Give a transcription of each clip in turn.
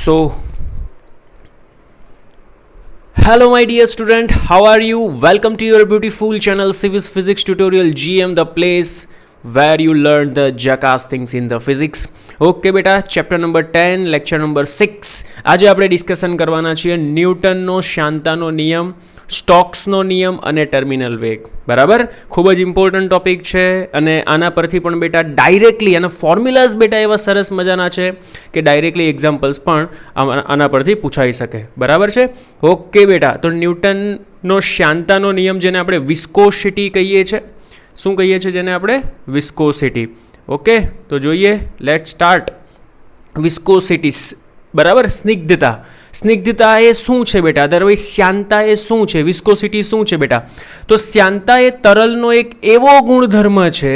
So, hello my dear student, how are you? Welcome to your beautiful channel Civis Physics Tutorial GM, the place where you learn the jackass things in the physics. Okay બેટા, chapter number 10 lecture number 6. આજે આપણે discussion કરવાના છીએ ન્યૂટનનો શાંતાનો નિયમ, સ્ટોક્સનો નિયમ અને terminal વેગ. બરાબર, ખૂબ જ ઇમ્પોર્ટન્ટ ટોપિક છે અને આના પરથી પણ બેટા ડાયરેક્ટલી આના ફોર્મ્યુલાઝ બેટા એવા સરસ મજાના છે કે ડાયરેક્ટલી એક્ઝામ્પલ્સ પણ આના પરથી પૂછાઈ શકે. બરાબર છે. ઓકે બેટા, તો ન્યૂટનનો શાંતાનો નિયમ જેને આપણે વિસ્કોસિટી કહીએ છીએ, શું કહીએ છીએ જેને આપણે? વિસ્કોસિટી. ઓકે, તો જોઈએ, લેટ સ્ટાર્ટ. વિસ્કોસિટી, બરાબર, સ્નિગ્ધતા. સ્નિગ્ધતા એ શું છે બેટા? અદરવાઇઝ શ્યાનતા એ શું છે? વિસ્કોસિટી શું છે બેટા? તો શ્યાનતા એ તરલનો એક એવો ગુણધર્મ છે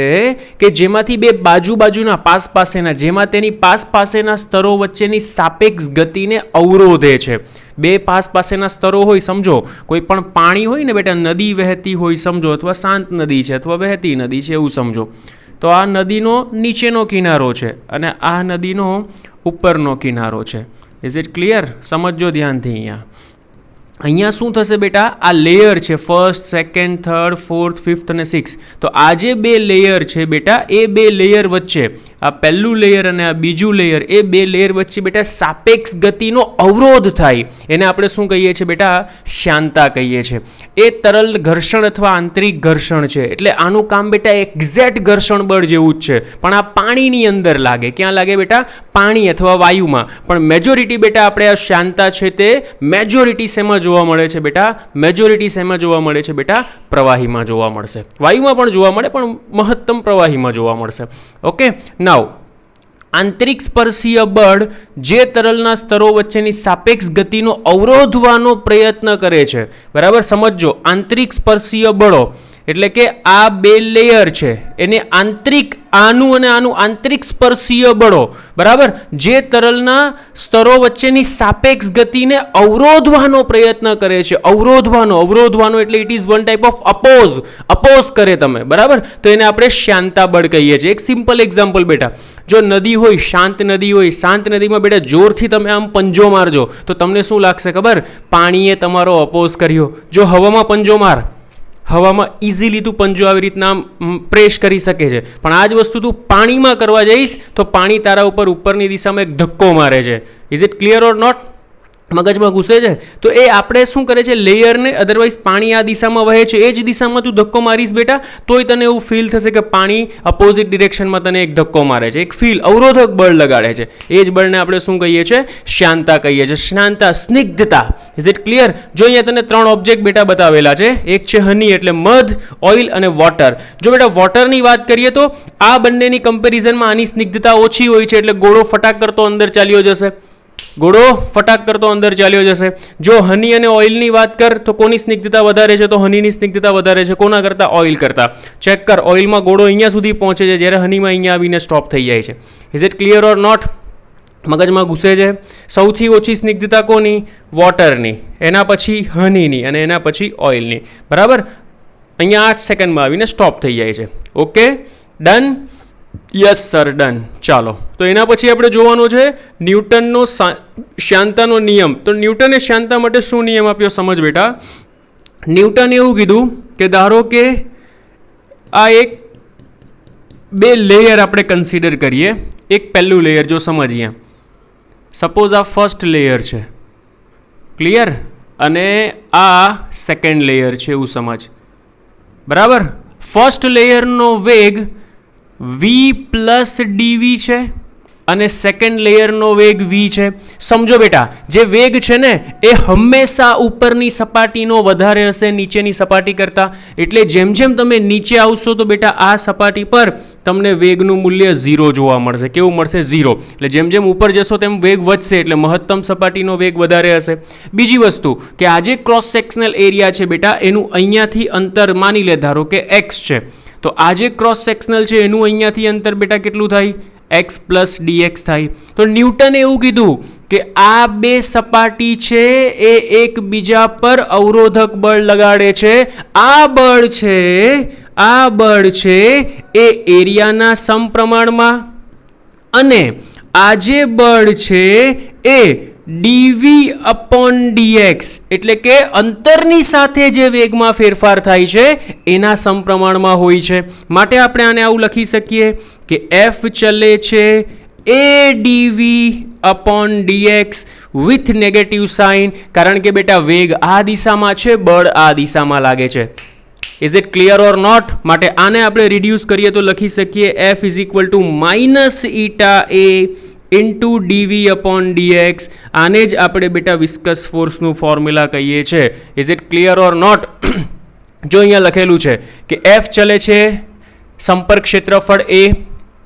કે જેમાંથી બે બાજુના પાસેના જેમાં તેની પાસેના સ્તરો વચ્ચેની સાપેક્ષ ગતિને અવરોધે છે. બે પાસેના સ્તરો હોય, સમજો કોઈ પણ પાણી હોય ને બેટા, નદી વહેતી હોય સમજો, અથવા શાંત નદી છે અથવા વહેતી નદી છે એવું સમજો. તો આ નદીનો નીચેનો કિનારો છે અને આ નદીનો ઉપરનો કિનારો છે. Is it clear? સમજજો ધ્યાનથી. અહીંયા શું થશે બેટા? આ લેયર છે, first, second, third, fourth, fifth અને સિક્સ. તો આ જે બે લેયર છે બેટા, એ બે લેયર વચ્ચે, આ પહેલું લેયર અને આ બીજું લેયર, એ બે લેયર વચ્ચે બેટા સાપેક્ષ ગતિનો અવરોધ થાય. એને આપણે શું કહીએ છીએ બેટા? શ્યાનતા કહીએ છીએ. એ તરલ ઘર્ષણ અથવા આંતરિક ઘર્ષણ છે. એટલે આનું કામ બેટા એક્ઝેક્ટ ઘર્ષણ બળ જેવું જ છે, પણ આ પાણીની અંદર લાગે. ક્યાં લાગે બેટા? પાણી અથવા વાયુમાં. પણ મેજોરિટી બેટા આપણે આ શ્યાનતા છે તે મેજોરિટી શેમાં જોવા મળે છે બેટા? મેજોરિટી શેમાં જોવા મળે છે બેટા? પ્રવાહીમાં જોવા મળશે. વાયુમાં પણ જોવા મળે, પણ મહત્તમ પ્રવાહીમાં જોવા મળશે. ઓકે, નાવ આંતરિક સ્પર્શીય બળ જે તરલના સ્તરો વચ્ચેની સાપેક્ષ ગતિનો અવરોધવાનો પ્રયત્ન કરે છે. બરાબર, સમજો. આંતરિક સ્પર્શીય બળો એટલે કે આ બે લેયર છે એને આંતરિક, આનું અને આનું આંતરિક સ્પર્શીય બળો, બરાબર, જે તરલના સ્તરો વચ્ચેની સાપેક્ષ ગતિને અવરોધવાનો પ્રયત્ન કરે છે. અવરોધવાનો એટલે it is one type of oppose કરે તમે. બરાબર, તો એને આપણે શ્યાનતા બળ કહીએ છીએ. એક સિમ્પલ એક્ઝામ્પલ બેટા, જો નદી હોય, શાંત નદીમાં બેટા જોરથી તમે આમ પંજો મારજો તો તમને શું લાગશે ખબર? પાણીએ તમારો અપોઝ કર્યો. જો હવામાં પંજો માર, હવામાં ઇઝીલી તું પંજો આવી રીતના પ્રેસ કરી શકે છે, પણ આ જ વસ્તુ તું પાણીમાં કરવા જઈશ તો પાણી તારા ઉપર ઉપરની દિશામાં એક ધક્કો મારે છે. Is it clear or not? મગજમાં ઘૂસે છે? તો એ આપણે શું કરે છે? લેયરને, અદરવાઇઝ પાણી આ દિશામાં વહે છે, એ જ દિશામાં તું ધક્કો મારીશ બેટા, તોય તને એવું ફીલ થશે કે પાણી અપોઝિટ ડિરેક્શનમાં તને એક ધક્કો મારે છે, એક ફીલ, અવરોધક બળ લગાડે છે. એ જ બળને આપણે શું કહીએ છીએ? શ્યાનતા કહીએ છીએ. શ્યાનતા, સ્નિગ્ધતા. Is it clear? જો અહીંયા તને 3 ઓબ્જેક્ટ બેટા બતાવેલા છે. એક છે હની એટલે મધ, ઓઇલ અને વોટર. જો બેટા વોટરની વાત કરીએ તો આ બંનેની કમ્પેરિઝનમાં આની સ્નિગ્ધતા ઓછી હોય છે, એટલે ગોળો ફટાક કરતો અંદર ચાલ્યો જશે. જો હની અને ઓઇલની વાત કર તો કોની સ્નિગ્ધતા વધારે છે? તો હનીની સ્નિગ્ધતા વધારે છે. કોના કરતા? ઓઇલ કરતા. ચેક કર, ઓઇલમાં ગોળો અહીંયા સુધી પહોંચે છે, જ્યારે હનીમાં અહીંયા આવીને સ્ટોપ થઈ જાય છે. Is it clear or not? મગજમાં ઘૂસે છે? સૌથી ઓછી સ્નિગ્ધતા કોની? વોટરની, એના પછી હનીની અને એના પછી ઓઇલની. બરાબર, અહીંયા 8 સેકન્ડમાં આવીને સ્ટોપ થઈ જાય છે. Okay, done? Yes sir, done. ચાલો, તો એના પછી આપણે જોવાનું છે ન્યૂટનનો શ્યાનતાનો નિયમ. તો ન્યૂટને શ્યાનતા માટે શું નિયમ આપ્યો સમજ બેટા. ન્યૂટને એવું કીધું કે ધારો કે આ એક બે લેયર આપણે કન્સિડર કરીએ. એક પહેલું લેયર જો સમજીએ, સપોઝ આ ફર્સ્ટ લેયર છે, ક્લિયર, અને આ સેકન્ડ લેયર છે એવું સમજ. બરાબર, ફર્સ્ટ લેયરનો વેગ v પ્લસ ડીવી છે અને સેકન્ડ લેયરનો વેગ v છે. સમજો બેટા, જે વેગ છે ને એ હંમેશા ઉપરની સપાટીનો વધારે હશે નીચેની સપાટી કરતાં. એટલે જેમ જેમ તમે નીચે આવશો તો બેટા આ સપાટી પર તમને વેગનું મૂલ્ય 0 જોવા મળશે. કેવું મળશે? 0. એટલે જેમ જેમ ઉપર જશો તેમ વેગ વધશે, એટલે મહત્તમ સપાટીનો વેગ વધારે હશે. બીજી વસ્તુ કે આ જે ક્રોસ સેક્શનલ એરિયા છે બેટા, એનું અહીંયાથી અંતર માની લે ધારો કે x છે, તો આ જે ક્રોસ સેક્શનલ છે એનું અહીંયાથી અંતર બેટા કેટલું થાય? x પ્લસ dx થાય. તો ન્યૂટને એવું કીધું કે આ બે સપાટી છે એ એકબીજા પર અવરોધક બળ લગાડે છે. આ બળ છે એ એરિયાના સમપ્રમાણમાં, અને આ જે બળ છે એ ડીવી અપોન ડીએક્સ એટલે કે અંતરની સાથે જે વેગમાં ફેરફાર થાય છે એના સમપ્રમાણમાં હોય છે. માટે આપણે આને આવું લખી શકીએ કે એફ ચલે છે એ dv upon dx with negative sign, કારણ કે બેટા વેગ આ દિશામાં છે, બળ આ દિશામાં લાગે છે. Is it clear or not? માટે આને આપણે રિડ્યુસ કરીએ તો લખી શકીએ F is equal to minus eta A into dv upon dx. આને જ આપણે બેટા વિસ્કસ ફોર્સનું ફોર્મ્યુલા કહીએ છીએ. Is it clear or not? જો અહીંયા લખેલું છે કે એફ ચલે છે સંપર્ક ક્ષેત્રફળ એ,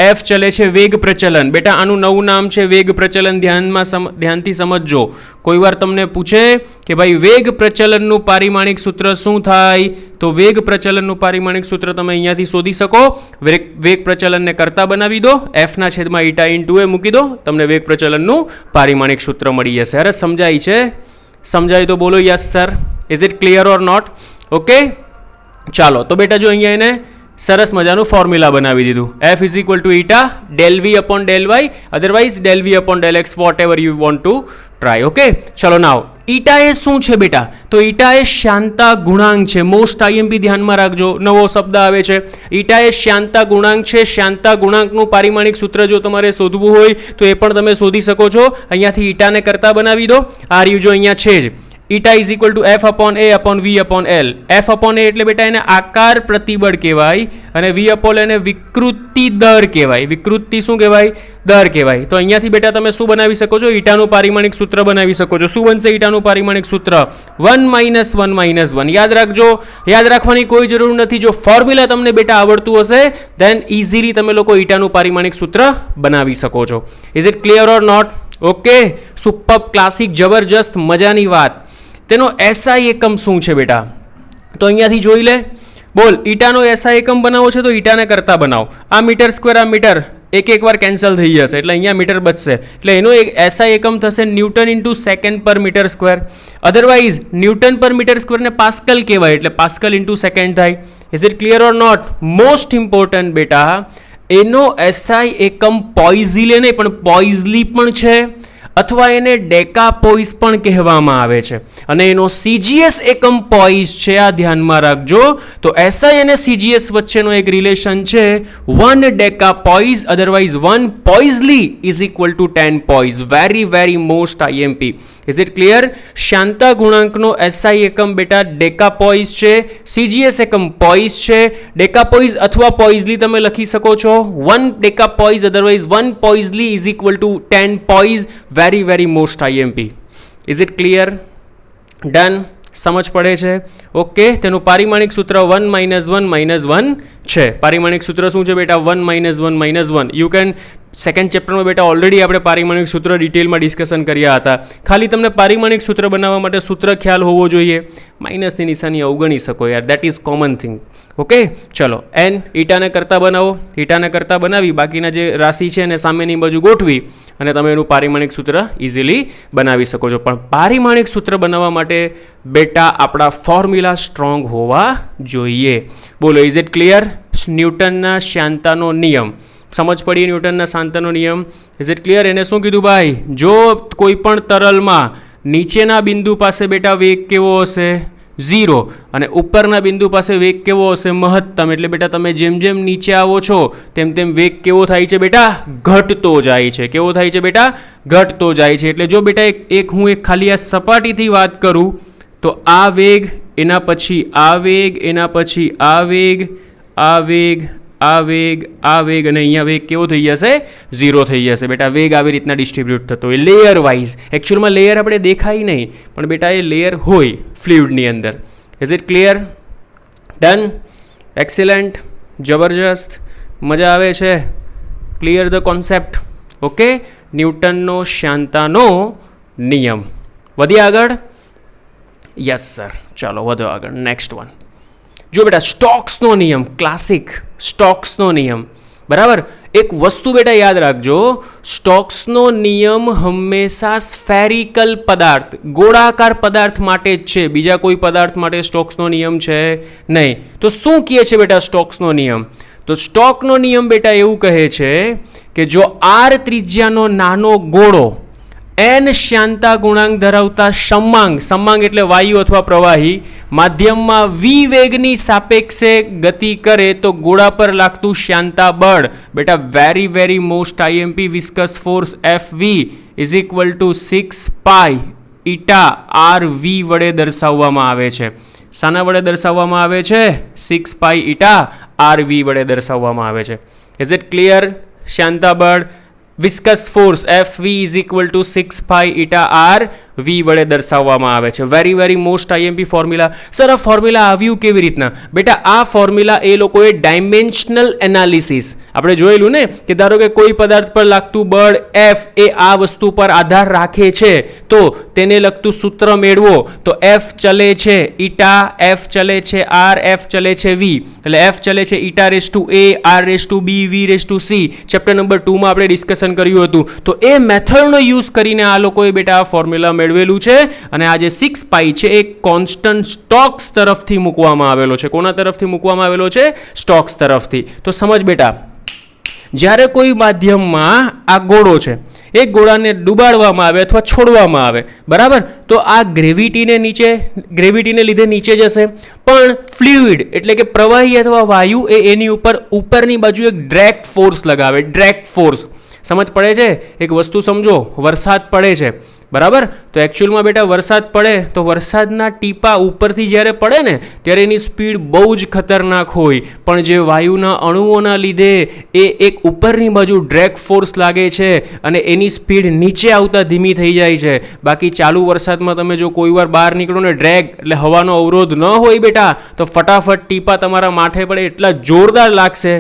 એફ ચલે છે વેગ પ્રચલન. બેટા આનું નવું નામ છે વેગ પ્રચલન. ધ્યાનથી સમજજો. કોઈ વાર તમને પૂછે કે ભાઈ વેગ પ્રચલનનું પારિમાણિક સૂત્ર શું થાય, તો વેગ પ્રચલનનું પારિમાણિક સૂત્ર તમે અહીંયાથી શોધી શકો. વેગ પ્રચલનને કરતા બનાવી દો, એફના છેદમાં ઈટા ઇન્ટુ એ મૂકી દો, તમને વેગ પ્રચલનનું પારિમાણિક સૂત્ર મળી જશે. અરે સમજાય છે? સમજાય તો બોલો yes sir. Is it clear or not? Okay ચાલો તો બેટા જો અહીંયા એને સરસ મજાનું ફોર્મ્યુલા બનાવી દીધું. F is equal to eta del v upon del y, otherwise del v upon del x, whatever you want to try. Okay ચલો નાવ ઈટા એ શું છે બેટા? તો ઈટા એ શ્યાનતા ગુણાંક છે. મોસ્ટ આઈએમપી ધ્યાનમાં રાખજો, નવો શબ્દ આવે છે. ઈટા એ શ્યાનતા ગુણાંક છે. શ્યાનતા ગુણાંકનું પારિમાણિક સૂત્ર જો તમારે શોધવું હોય તો એ પણ તમે શોધી શકો છો. અહીંયાથી ઈટાને કરતા બનાવી દો. આ રહ્યું જો અહીંયા છે જ eta is equal to F upon A upon V upon L. F upon A એટલે બેટા એને આકાર પ્રતિબળ કહેવાય અને વી અપોન એને વિકૃતિ દર કહેવાય. વિકૃતિ શું કહેવાય? દર કહેવાય. તો અહીંયાથી બેટા તમે શું બનાવી શકો છો? ઈટાનું પારિમાણિક સૂત્ર બનાવી શકો છો. શું બનશે ઈટાનું પારિમાણિક સૂત્ર? 1 - 1 - 1. યાદ રાખજો, યાદ રાખવાની કોઈ જરૂર નથી. જો ફોર્મ્યુલા તમને બેટા આવડતું હશે દેન ઇઝીલી તમે લોકો ઈટાનું પારિમાણિક સૂત્ર બનાવી શકો છો. Is it clear or not? Okay super, classic, જબરજસ્ત, મજાની વાત. તેનો એસઆઈ એકમ શું છે બેટા? તો અહીંયાથી જોઈ લે. બોલ ઈટાનો એસઆઈ એકમ બનાવો છે તો ઈટાને કરતા બનાવો. આ મીટર સ્ક્વેર, આ મીટર એક વાર કેન્સલ થઈ જશે એટલે અહીંયા મીટર બચશે. એટલે એનો એક એસઆઈ એકમ થશે newton into second per meter square. Otherwise newton per meter સ્ક્વેરને પાસ્કલ કહેવાય એટલે પાસ્કલ ઇન્ટુ સેકન્ડ થાય. Is it clear or not? Most important બેટા એનો એસઆઈ એકમ પોઇઝીલે નહીં પણ પોઇઝલી પણ છે, અથવા એને ડેકાપોઇઝ પણ કહેવામાં આવે છે. અને એનો સીજીએસ એકમ પોઇઝ છે. આ ધ્યાનમાં રાખજો. તો એસઆઈ અને સીજીએસ વચ્ચેનો એક રિલેશન છે 1 decapoise, otherwise 1 poiseuille is equal to 10 poise. Very most IMP. Is it clear? શાંતા ગુણાંકનો એસઆઈ એકમ બેટા ડેકાપોઇઝ છે, સીજીએસ એકમ પોઇઝ છે. ડેકાપોઇઝ અથવા પોઇઝલી તમે લખી શકો છો. 1 decapoise otherwise 1 poiseuille is equal to 10 poise. Very most IMP. Is it clear? Done? સમજ પડે છે? ઓકે તેનું પારિમાણિક સૂત્ર 1 - 1 - 1 છે. પારિમાણિક સૂત્ર શું છે બેટા? 1 - 1 - 1. યુ કેન સેકન્ડ ચેપ્ટરમાં બેટા ઓલરેડી આપણે પારિમાણિક સૂત્ર ડિટેલમાં ડિસ્કશન કર્યા હતા. ખાલી તમને પારિમાણિક સૂત્ર બનાવવા માટે સૂત્ર ખ્યાલ હોવો જોઈએ. માઇનસની નિશાની અવગણી શકો યાર, that is common thing. Okay ચલો એન ઈટાને કરતા બનાવો. ઈટાને કરતા બનાવી બાકીના જે રાશિ છે એને સામેની બાજુ ગોઠવી અને તમે એનું પારિમાણિક સૂત્ર ઇઝીલી બનાવી શકો છો. પણ પારિમાણિક સૂત્ર બનાવવા માટે બેટા આપણા ફોર્મ્યુલા સ્ટ્રોંગ હોવા જોઈએ. બોલો ઇઝ ઇટ ક્લિયર? ન્યૂટનના શાંતાનો નિયમ સમજ પડી? ન્યૂટનના શાંતાનો નિયમ. Is it clear? એને શું કીધું ભાઈ? જો કોઈ પણ તરલમાં નીચેના બિંદુ પાસે બેટા વેગ કેવો હશે? 0 અને ઉપરના બિંદુ પાસે વેગ કેવો હશે? મહત્તમ. એટલે બેટા તમે જેમ જેમ નીચે આવો છો તેમ વેગ કેવો થાય છે બેટા? ઘટતો જાય છે. કેવો થાય છે બેટા? ઘટતો જાય છે. એટલે જો બેટા હું ખાલી આ સપાટીથી વાત કરું તો આ વેગ, એના પછી આ વેગ, એના પછી આ વેગ, આ વેગ, આ વેગ, આ વેગ અને અહીંયા વેગ કેવો થઈ જશે? 0 થઈ જશે બેટા. વેગ આવી રીતના ડિસ્ટ્રીબ્યુટ થતો હોય લેયર વાઇઝ. એકચ્યુઅલમાં લેયર આપણે દેખાય નહીં પણ બેટા એ લેયર હોય ફ્લુઇડની અંદર. Is it clear? Done? Excellent, જબરજસ્ત, મજા આવે છે. Clear the concept? ઓકે ન્યૂટનનો શાંતાનો નિયમ. વધીએ આગળ? Yes sir. ચાલો વધો આગળ. નેક્સ્ટ વન જો બેટા સ્ટોક્સનો નિયમ. ક્લાસિક સ્ટોક્સનો નિયમ. બરાબર? એક વસ્તુ બેટા યાદ રાખજો, સ્ટોક્સનો નિયમ હંમેશા સ્ફેરિકલ પદાર્થ, ગોળાકાર પદાર્થ માટે જ છે. બીજા કોઈ પદાર્થ માટે સ્ટોક્સનો નિયમ છે નહીં. તો શું કહે છે બેટા સ્ટોક્સનો નિયમ? તો સ્ટોકનો નિયમ બેટા એવું કહે છે કે જો r ત્રિજ્યાનો નાનો ગોળો n શ્યાનતા ગુણાંક ધરાવતા સમાંગ એટલે વાયુ અથવા પ્રવાહી માધ્યમમાં v વેગની સાપેક્ષે ગતિ કરે તો ગોળા પર લાગતું શ્યાનતા બળ બેટા very very most IMP viscous force Fv is equal to 6 pi eta RV વડે દર્શાવવામાં આવે છે. શાના વડે દર્શાવવામાં આવે છે? 6 પાઈ ઈટા RV વડે દર્શાવવામાં આવે છે. Is it clear? શ્યાનતા બળ viscous force Fv is equal to 6 pi eta RV વડે દર્શાવવામાં આવે છે. Very very most IMP formula. Sir આ ફોર્મ્યુલા આવ્યું કેવી રીતના? બેટા આ ફોર્મ્યુલા એ લોકોએ ડાયમેન્શનલ એનાલિસિસ આપણે જોયેલું ને કે ધારો કે કોઈ પદાર્થ પર લાગતું બળ F એ આ વસ્તુ પર આધાર રાખે છે તો તેને લગતું સૂત્ર મેળવો તો F ચલે છે ઈટા, F ચલે છે R, F ચલે છે V, એટલે F ચલે છે eta raise to A, R raise to B, V raise to C. Chapter number 2 માં આપણે ડિસ્કશન કર્યું હતું. તો એ મેથડનો યુઝ કરીને આ લોકોએ બેટા આ ફોર્મ્યુલા મેળવેલું છે અને આ જે 6 પાઈ છે એ કોન્સ્ટન્ટ સ્ટોક્સ તરફથી મૂકવામાં આવેલો છે. કોના તરફથી મૂકવામાં આવેલો છે? સ્ટોક્સ તરફથી. તો સમજ બેટા, જ્યારે કોઈ માધ્યમમાં આ ગોળો છે એ ગોળાને ડુબાડવામાં આવે અથવા છોડવામાં આવે બરાબર, તો આ ગ્રેવિટીને લીધે નીચે જશે, પણ ફ્લુઇડ એટલે કે પ્રવાહી અથવા વાયુ એની ઉપરની બાજુ એક ડ્રેગ ફોર્સ લગાવે. ડ્રેગ ફોર્સ સમજ પડે છે? એક વસ્તુ સમજો, વરસાદ પડે છે બરાબર, તો એકચ્યુઅલમાં બેટા વરસાદ પડે તો વરસાદના ટીપા ઉપરથી જ્યારે પડે ને ત્યારે એની સ્પીડ બહુ જ ખતરનાક હોય, પણ જે વાયુના અણુઓના લીધે એ એક ઉપરની બાજુ ડ્રેગ ફોર્સ લાગે છે અને એની સ્પીડ નીચે આવતા ધીમી થઈ જાય છે. બાકી ચાલુ વરસાદમાં તમે જો કોઈ વાર બહાર નીકળો ને ડ્રેગ એટલે હવાનો અવરોધ ન હોય બેટા તો ફટાફટ ટીપા તમારા માથે પડે એટલા જોરદાર લાગશે,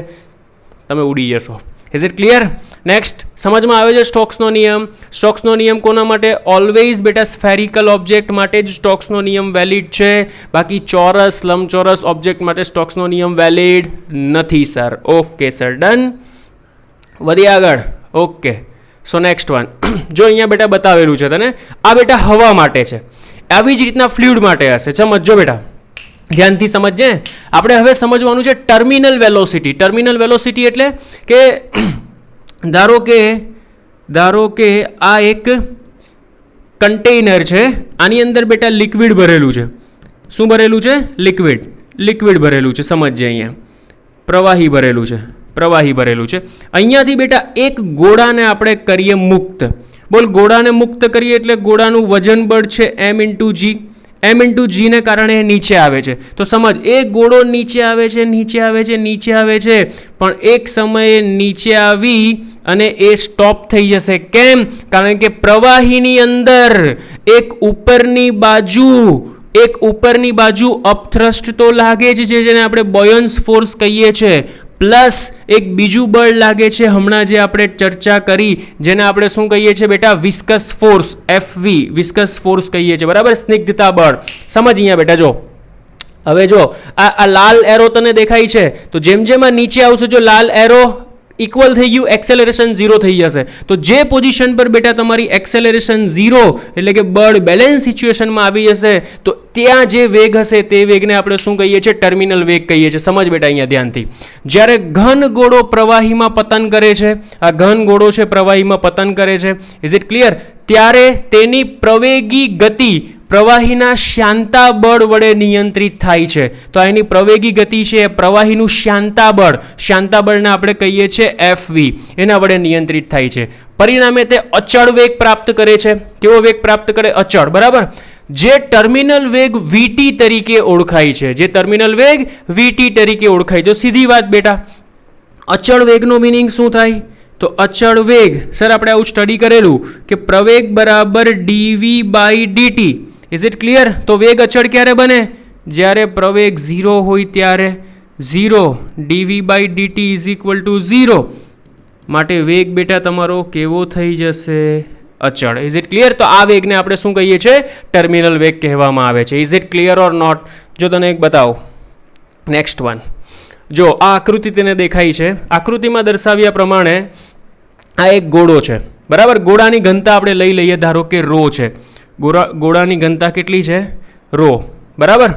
તમે ઉડી જશો. Is it clear? નેક્સ્ટ સમજમાં આવે છે સ્ટોક્સનો નિયમ. સ્ટોક્સનો નિયમ કોના માટે? ઓલવેઝ બેટા સ્ફેરિકલ ઓબ્જેક્ટ માટે જ સ્ટોક્સનો નિયમ વેલિડ છે, બાકી ચોરસ લંબચોરસ ઓબ્જેક્ટ માટે સ્ટોક્સનો નિયમ વેલિડ નથી સર. Okay sir, done. વધી આગળ. Okay, so next one. જો અહીંયા બેટા બતાવેલું છે તને, આ બેટા હવા માટે છે, આવી જ રીતના ફ્લુઇડ માટે હશે. સમજો બેટા, ધ્યાનથી સમજજે. આપણે હવે સમજવાનું છે ટર્મિનલ વેલોસિટી. ટર્મિનલ વેલોસિટી એટલે કે ધારો કે આ એક કન્ટેનર છે, આની અંદર બેટા લિક્વિડ ભરેલું છે. શું ભરેલું છે? લિક્વિડ ભરેલું છે. સમજજે, અહીંયા પ્રવાહી ભરેલું છે. અહીંયાથી બેટા એક ગોળાને આપણે કરીએ મુક્ત. બોલ, ગોળાને મુક્ત કરીએ એટલે ગોળાનું વજન બળ છે m ઇન્ટુ g ને કારણે નીચે આવે છે. તો સમજ, એ ગોળો નીચે આવે છે, પણ એક સમયે નીચે આવી અને એ સ્ટોપ થઈ જશે. કેમ? કારણ કે પ્રવાહીની અંદર એક ઉપરની બાજુ અપથ્રસ્ટ તો લાગે જ છે, જેને આપણે બોયન્સ ફોર્સ કહીએ છીએ, પ્લસ એક બીજું બળ લાગે છે હમણાં જે આપણે ચર્ચા કરી, જેને આપણે શું કહીએ છીએ બેટા? Viscous force Fv, viscous force કહીએ છીએ બરાબર, સ્નિગ્ધતા બળ. સમજ અહીંયા બેટા, જો હવે જો આ લાલ એરો તને દેખાય છે, તો જેમ જેમ આ નીચે આવશે જો લાલ એરો ઇક્વલ થઈ ગયું, એક્સેલરેશન 0 થઈ જશે. તો જે પોઝિશન પર બેટા તમારી એક્સેલરેશન 0 એટલે કે બળ બેલેન્સ સિચ્યુએશનમાં આવી જશે, તો ત્યાં જે વેગ હશે તે વેગને આપણે શું કહીએ છીએ? ટર્મિનલ વેગ કહીએ છીએ. સમજ બેટા અહીંયા ધ્યાનથી. જ્યારે ઘન ગોળો પ્રવાહીમાં પતન કરે છે, આ ઘન ગોળો છે પ્રવાહીમાં પતન કરે છે, ઇઝ ઇટ ક્લિયર? ત્યારે તેની પ્રવેગી ગતિ પ્રવાહીના શ્યાનતા બળ વડે નિયંત્રિત થાય છે. તો એની પ્રવેગી ગતિ છે પ્રવાહીનું શ્યાનતા બળને આપણે કહીએ છીએ Fv, એના વડે નિયંત્રિત થાય છે. પરિણામે તે અચળ વેગ પ્રાપ્ત કરે છે. કેવો વેગ પ્રાપ્ત કરે? અચળ બરાબર, જે ટર્મિનલ વેગ vt તરીકે ઓળખાય છે. જો સીધી વાત બેટા, અચળ વેગનો મિનિંગ શું થાય? તો અચળ વેગ, સર આપણે આવું સ્ટડી કરેલું કે પ્રવેગ બરાબર dv/dt. Is it clear? તો વેગ અચળ ક્યારે બને? જ્યારે પ્રવેગ 0 હોય ત્યારે 0, dv/dt ઇઝ ઇક્વલ ટુ 0. માટે વેગ બેટા તમારો કેવો થઈ જશે? અચળ. Is it clear? તો આ વેગને આપણે શું કહીએ છીએ? ટર્મિનલ વેગ કહેવામાં આવે છે. Is it clear or not? જો તને એક બતાવો, નેક્સ્ટ વન. જો આ આકૃતિ તેને દેખાય છે, આકૃતિમાં દર્શાવ્યા પ્રમાણે આ એક ગોળો છે બરાબર. ગોળાની ઘનતા આપણે લઈ લઈએ, ધારો કે ρ છે. ગોળાની ઘનતા કેટલી છે? ρ બરાબર.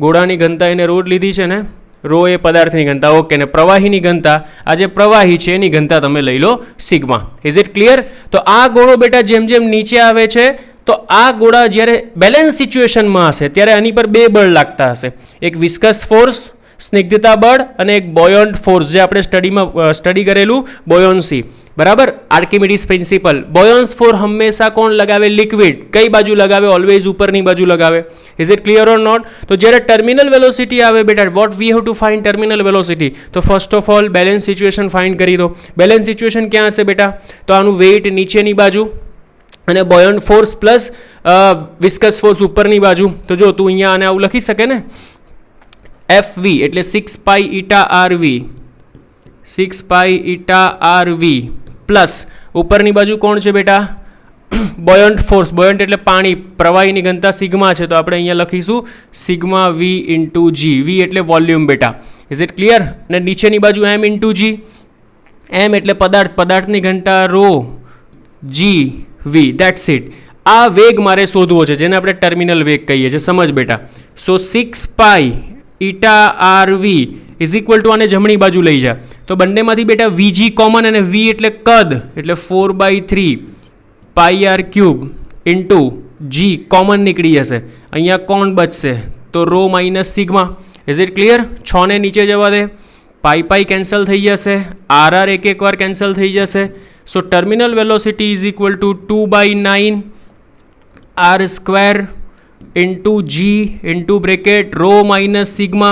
ગોળાની ઘનતા એને ρ લીધી છે ને, રો એ પદાર્થની ઘનતા. ઓકે, ને પ્રવાહીની ઘનતા, આ જે પ્રવાહી છે એની ઘનતા તમે લઈ લો સિગ્મા. Is it clear? તો આ ગોળો બેટા જેમ જેમ નીચે આવે છે તો આ ગોળા જ્યારે બેલેન્સ સિચ્યુએશનમાં હશે ત્યારે આની પર બે બળ લાગતા હશે, એક વિસ્કસ ફોર્સ સ્નિગ્ધતા બળ અને એક બોયોન્ટ ફોર્સ જે આપણે સ્ટડી કરેલું બોયોન્સી. બરાબર, આર્કિમિડીઝ પ્રિન્સિપલ. બોયોન્સ ફોર્સ હંમેશા કોણ લગાવે? લિક્વિડ. કઈ બાજુ લગાવે? ઓલવેઝ ઉપરની બાજુ લગાવે. Is it clear or not? તો જ્યારે ટર્મિનલ વેલોસિટી આવે બેટા, what we have to find terminal velocity? તો first of all balance situation find કરી દો. બેલેન્સ સિચ્યુએશન ક્યાં હશે બેટા? તો આનું વેઇટ નીચેની બાજુ અને બોયોન્ટ ફોર્સ પ્લસ વિસ્કસ ફોર્સ ઉપરની બાજુ. તો જો તું અહીંયા આને આવું લખી શકે ને, એફ વી એટલે 6 પાઈ ઈટા આર વી, 6 પાઈ ઈટા આર વી પ્લસ ઉપરની બાજુ કોણ છે બેટા? Buoyant force. બોયન્ટ એટલે પાણી, પ્રવાહીની ઘનતા સિગ્મા છે, તો આપણે અહીંયા લખીશું સિગ્મા વી ઇન્ટુ જી. વી એટલે વોલ્યુમ બેટા. Is it clear? અને નીચેની બાજુ એમ ઇન્ટુ જી. એમ એટલે પદાર્થ, પદાર્થની ઘનતા rho, G V. That's it. આ વેગ મારે શોધવો છે જેને આપણે ટર્મિનલ વેગ કહીએ છીએ. સમજ બેટા. So 6 pi eta R V is equal to, આને જમણી બાજુ લઈ જા તો બંનેમાંથી બેટા વીજી કોમન, અને વી એટલે કદ એટલે 4/3 pi R cube into G common નીકળી જશે. અહીંયા કોણ બચશે? તો rho minus sigma. Is it clear? 6 ને નીચે જવા દે, પાઈ પાઈ કેન્સલ થઈ જશે, આર આર એક વાર કેન્સલ થઈ જશે. So terminal velocity is equal to 2/9 R square into g into bracket rho minus sigma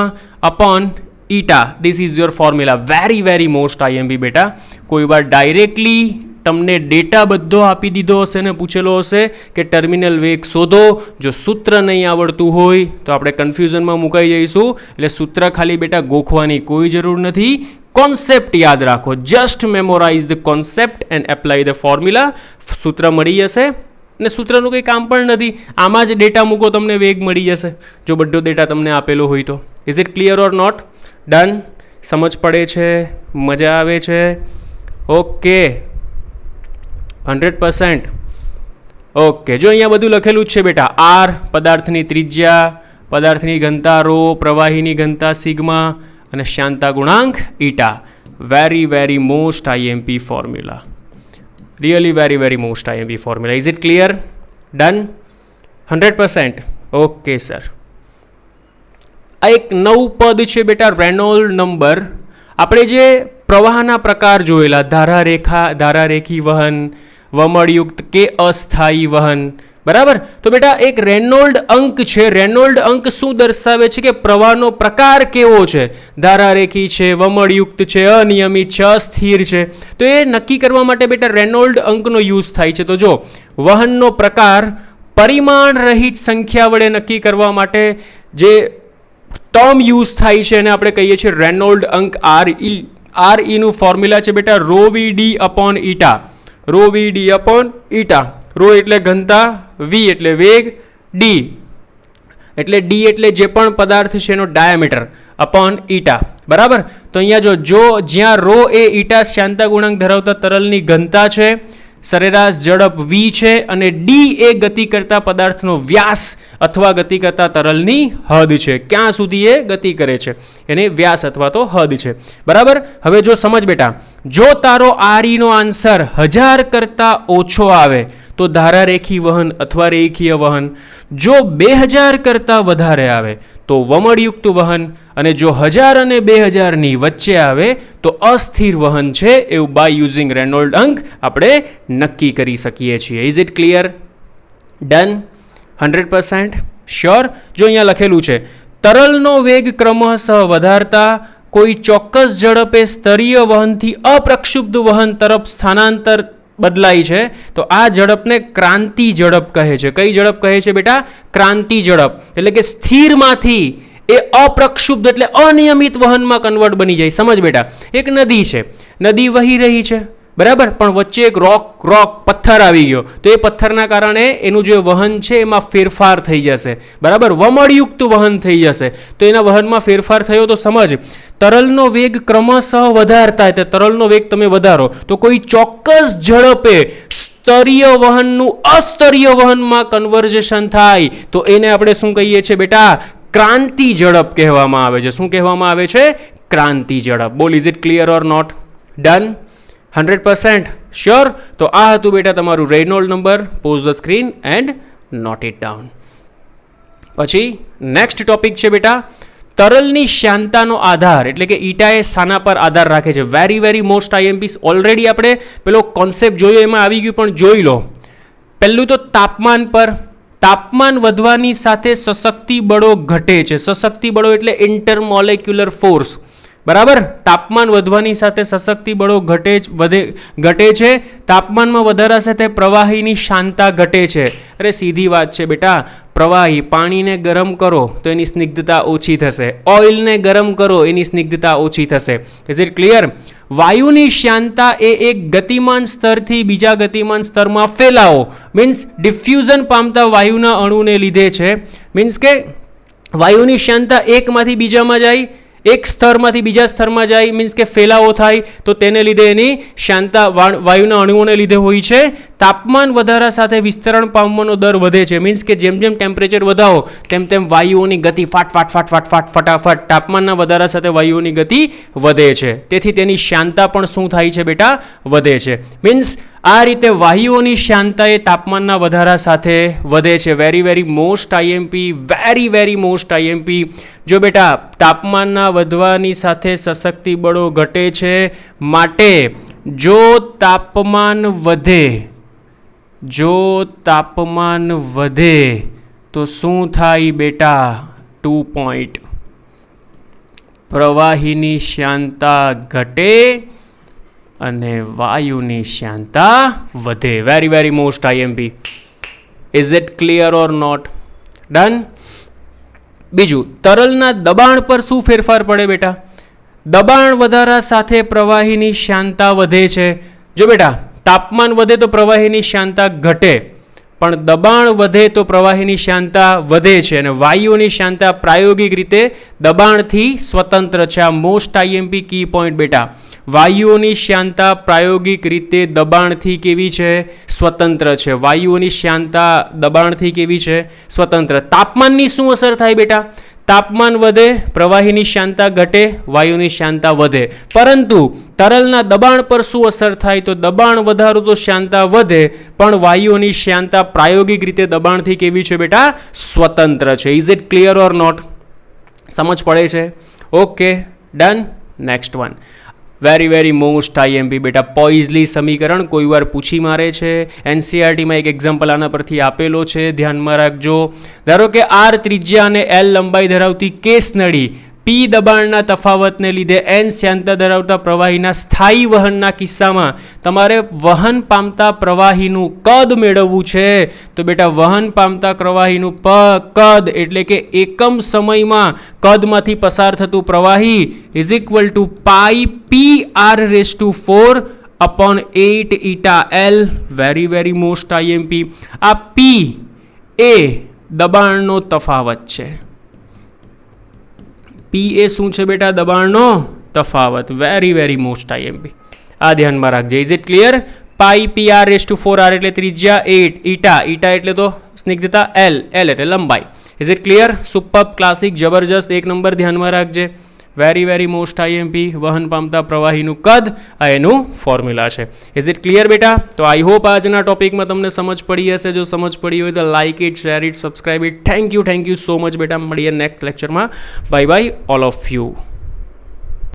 upon eta. This is your formula. very very most IMP બેટા. કોઈ વાર ડાયરેક્ટલી તમને ડેટા બધો આપી દીધો હશે ને પૂછેલો હશે કે ટર્મિનલ વેગ શોધો, જો સૂત્ર નહીં આવડતું હોય તો આપણે કન્ફ્યુઝનમાં મુકાઈ જઈશું. એટલે સૂત્ર ખાલી બેટા ગોખવાની કોઈ જરૂર નથી, કોન્સેપ્ટ યાદ રાખો. Just memorize the concept and apply the formula. સૂત્ર મળી જશે ને સૂત્રનું કંઈ કામ પણ નથી, આમાં જ ડેટા મૂકો તમને વેગ મળી જશે જો બધો ડેટા તમને આપેલો હોય તો. Is it clear or not? Done? સમજ પડે છે? મજા આવે છે? ઓકે, 100%. ઓકે, જો અહીંયા બધું લખેલું જ છે બેટા. આર પદાર્થની ત્રિજ્યા, પદાર્થની ઘનતા રો, પ્રવાહીની ઘનતા સિગ્મા અને શ્યાનતા ગુણાંક eta. Very very most IMP formula. really very very most IMP formula. Is it clear? Done? 100%. Okay sir. આ એક નવું પદ છે બેટા, રેનોલ્ડ નંબર. આપણે જે પ્રવાહના પ્રકાર જોયેલા, ધારારેખી વહન, વમળયુક્ત કે અસ્થાયી વહન. બરાબર? તો બેટા એક રેનોલ્ડ અંક છે. રેનોલ્ડ અંક શું દર્શાવે છે કે પ્રવાહનો પ્રકાર કેવો છે? ધારારેખી છે, વમળયુક્ત છે, અનિયમિત છે, અસ્થિર છે. તો એ નક્કી કરવા માટે બેટા રેનોલ્ડ અંકનો યુઝ થાય છે. તો જો વહનનો પ્રકાર પરિમાણ રહિત સંખ્યા વડે નક્કી કરવા માટે જે ટર્મ યુઝ થાય છે એને આપણે કહીએ છીએ રેનોલ્ડ અંક RE. RE નું ફોર્મ્યુલા છે બેટા રો વી ડી અપોન ઈટા. રો વી ડી અપોન ઈટા. રો એટલે ઘનતા, વી એટલે વેગ, ડી એટલે ડી એટલે જે પણ પદાર્થ છે એનો ડાયામીટર અપોન ઈટા. બરાબર? તો અહીંયા જો જ્યાં રો એ ઈટા શ્યાનતા ગુણાંક ધરાવતા તરલની ઘનતા છે, સરેરાશ ઝડપ વી છે અને ડી એ ગતિ કરતા પદાર્થનો વ્યાસ અથવા ગતિ કરતા તરલની હદ છે. ક્યાં સુધી એ ગતિ કરે છે એને વ્યાસ અથવા તો હદ છે. બરાબર? હવે જો સમજ બેટા, જો તારો RE નો આન્સર 1000 કરતાં ઓછો આવે તો ધારારેખી વહન અથવા રેખીય વહન, જો 2000 કરતાં વધારે આવે તો વમળયુક્ત વહન, અને જો 1000 અને 2000 ની વચ્ચે આવે તો અસ્થિર વહન છે. એવું બાય યુઝિંગ રેનોલ્ડ અંક આપણે નક્કી કરી શકીએ છીએ. Is it clear? Done? 100% sure? જો અહીંયા લખેલું છે તરલનો વેગ ક્રમશઃ વધારતા કોઈ ચોક્કસ ઝડપે સ્તરીય વહનથી અપ્રક્ષુબ્ધ વહન તરફ સ્થાનાંતર બદલાય છે, તો આ ઝડપને ક્રાંતિ ઝડપ કહે છે. કઈ ઝડપ કહે છે બેટા? ક્રાંતિ ઝડપ. એટલે કે સ્થિરમાંથી એ અપ્રક્ષુબ્ધ એટલે અનિયમિત વહનમાં કન્વર્ટ બની જાય. સમજ બેટા, એક નદી છે, નદી વહી રહી છે, બરાબર, પણ વચ્ચે એક રોક પથ્થર આવી ગયો, તો એ પથ્થરના કારણે એનું જે વહન છે એમાં ફેરફાર થઈ જશે. બરાબર? વમળયુક્ત વહન થઈ જશે. તો એના વહનમાં ફેરફાર થયો તો સમજ, તરલનો વેગ ક્રમશઃ વધારતા, એટલે તરલનો વેગ તમે વધારો તો કોઈ ચોક્કસ ઝડપે સ્તરીય વહનનું અસ્તરીય વહનમાં કન્વર્ઝેશન થાય તો એને આપણે શું કહીએ છીએ બેટા? ક્રાંતિ ઝડપ કહેવામાં આવે છે. શું કહેવામાં આવે છે? ક્રાંતિ ઝડપ. બોલ, is it clear or not? Done? 100% sure? તો આ હતું બેટા તમારું Reynold number. Pause the screen and note it down. પછી નેક્સ્ટ ટોપિક છે બેટા તરલની શ્યાનતાનો આધાર, એટલે કે ઈટા એ શાના પર આધાર રાખે છે. Very very most IMPs. Already આપણે પેલો કોન્સેપ્ટ જોયો, એમાં આવી ગયું, પણ જોઈ લો. પહેલું તો તાપમાન પર. તાપમાન વધવાની સાથે સશક્તિ બળો ઘટે છે. સશક્તિ બળો એટલે ઇન્ટરમોલેક્યુલર ફોર્સ. બરાબર? તાપમાન વધવાની સાથે સશક્તિ બળો ઘટે છે. તાપમાનમાં વધારા સાથે પ્રવાહીની શાંતા ઘટે છે. અરે સીધી વાત છે બેટા. પ્રવાહી પાણીને ગરમ કરો તો એની સ્નિગ્ધતા ઓછી થશે. ઓઇલને ગરમ કરો એની સ્નિગ્ધતા ઓછી થશે. Is it clear? વાયુની શ્યાનતા એ એક ગતિમાન સ્તરથી બીજા ગતિમાન સ્તરમાં ફેલાવો, મીન્સ ડિફ્યુઝન પામતા વાયુના અણુને લીધે છે. મીન્સ કે વાયુની શ્યાનતા એકમાંથી બીજામાં જાય, એક સ્તરમાંથી બીજા સ્તરમાં જાય, મીન્સ કે ફેલાવો થાય, તો તેને લીધે એની શાંતા વાયુના અણુઓને લીધે હોય છે. તાપમાન વધારા સાથે વિસ્તરણ પામવાનો દર વધે છે. મીન્સ કે જેમ જેમ ટેમ્પરેચર વધાવો તેમ તેમ વાયુઓની ગતિ ફટાફટ તાપમાનના વધારા સાથે વાયુઓની ગતિ વધે છે. તેથી તેની શાંતા પણ શું થાય છે બેટા? વધે છે. મીન્સ આ રીતે વાયુઓની શાંતા એ તાપમાનના વધારા સાથે વધે છે. Very very most IMP. Very very most IMP. જો બેટા તાપમાનના વધવાની સાથે સશક્તિ બળો ઘટે છે, માટે જો તાપમાન વધે તો શું થાય બેટા? 2 પોઈન્ટ. પ્રવાહીની શાંતા ઘટે અને વાયુની શાંતા વધે. Very very most IMP. Is it clear or not? Done? બીજું, તરલના દબાણ પર શું ફેરફાર પડે બેટા? દબાણ વધારા સાથે પ્રવાહીની શાંતા વધે છે. જો બેટા તાપમાન વધે તો પ્રવાહીની શાંતા ઘટે, પણ દબાણ વધે તો પ્રવાહીની શાંતા વધે છે. અને વાયુઓની શાંતા પ્રાયોગિક રીતે દબાણથી સ્વતંત્ર છે. આ મોસ્ટ આઈએમપી કી પોઈન્ટ બેટા. વાયુઓની શાંતા પ્રાયોગિક રીતે દબાણથી કેવી છે? સ્વતંત્ર છે. વાયુઓની શાંતા દબાણથી કેવી છે? સ્વતંત્ર. તાપમાનની શું અસર થાય બેટા? તાપમાન વધે, પ્રવાહીની શાંતા ઘટે, વાયુની શાંતા વધે. પરંતુ તરલના દબાણ પર શું અસર થાય? તો દબાણ વધારો તો શાંતા વધે, પણ વાયુઓની શાંતા પ્રાયોગિક રીતે દબાણથી કેવી છે બેટા? સ્વતંત્ર છે. Is it clear or not? સમજ પડે છે? Okay, done. Next one. Very very most IMP બેટા. પોઈઝલી સમીકરણ કોઈ વાર પૂછી મારે છે. એનસીઆરટીમાં એક એક્ઝામ્પલ આના પરથી આપેલો છે, ધ્યાનમાં રાખજો. ધારો કે આર ત્રિજ્યા અને એલ લંબાઈ ધરાવતી કેસ નળી પી દબાણના તફાવતને લીધે એન શ્યાનતા ધરાવતા પ્રવાહીના સ્થાયી વહનના કિસ્સામાં તમારે વહન પામતા પ્રવાહીનું કદ મેળવવું છે. તો બેટા વહન પામતા પ્રવાહીનું કદ એટલે કે એકમ સમયમાં કદમાંથી પસાર થતું પ્રવાહી is equal to pi P R raise to 4 upon 8 eta L. Very very most IMP. આ પી એ દબાણનો તફાવત છે. પી એ શું છે બેટા? દબાણનો તફાવત. Very very most IMP. આ ધ્યાનમાં રાખજે. Is it clear? Pi P R raise to 4 R એટલે ત્રિજ્યા, 8 ઈટા એટલે તો સ્નિગ્ધતા, એલ એટલે લંબાઈ. Is it clear? Super, classic, જબરજસ્ત, એક નંબર. ધ્યાનમાં રાખજે. Very very most IMP. વહન પામતા પ્રવાહીનું કદ આ એનું ફોર્મ્યુલા છે. ઇઝ ઇટ ક્લિયર બેટા? તો આઈ હોપ આજના ટોપિકમાં તમને સમજ પડી હશે. જો સમજ પડી હોય તો like it, share it, subscribe it. Thank you so much બેટા. મળીએ નેક્સ્ટ લેક્ચરમાં. Bye bye all of you.